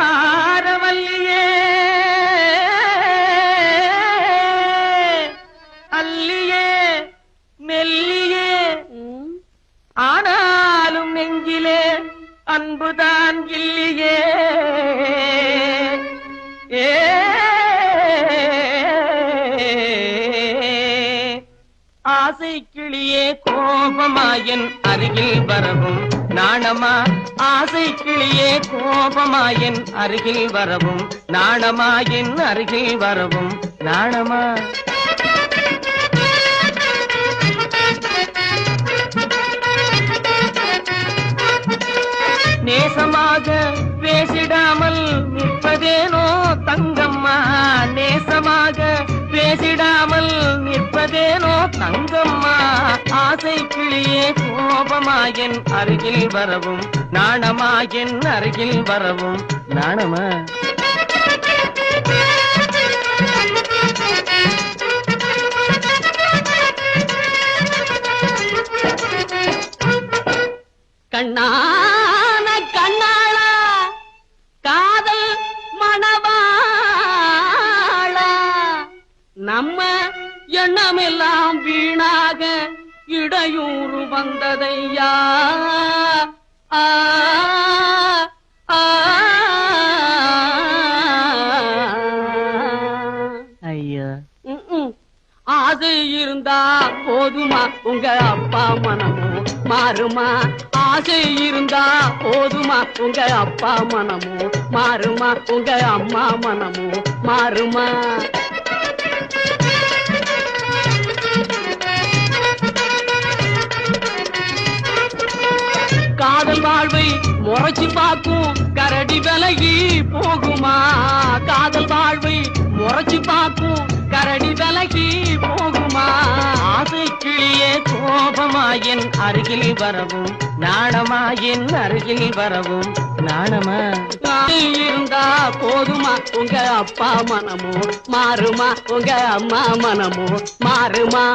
அலங்காரவல்லியே அல்லியே மெல்லியே ஆனாலும் நெஞ்சிலே அன்புதான் இல்லையே ஆசை கிளியே கோபமாயன் அருகில் வரவும் நாணமா ஆசை கிளியே கோபமாயன் அருகில் வரவும் நாணமாயின் அருகில் வரவும் நாணமா நேசமாக பேசிடாமல் நிற்பதேனோ தங்கம்மா நேசமாக பேசிடாமல் நிற்பதேனோ தங்கம்மா ஆசை கிளியே கோபமாயன் அருகில் வரவும் நாணமாயின் அருகில் வரவும் நாணமா கண்ணான கண்ணாளா காதல் மணவாளா நம்ம எண்ணமெல்லாம் வீணாக இடையூறு வந்ததையா ஐயா ஆசை இருந்தா போதுமா உங்க அப்பா மனமும் மாறுமா ஆசை இருந்தா போதுமா உங்க அப்பா மனமும் மாறுமா உங்க அம்மா மனமும் மாறுமா காதல் வாழ்வை முறைச்சு பார்க்கும் கரடி விலகி போகுமா காதல் வாழ்வை முறைச்சு பார்க்கும் கரடி விலகி போகுமா ஆசை கிளியே கோபமாயின் அருகில் வரவும் நாணமாயின் அருகில் வரவும் நாணமா இருந்தா போதுமா உங்க அப்பா மனமோ மாறுமா உங்க அம்மா மனமோ மாறுமா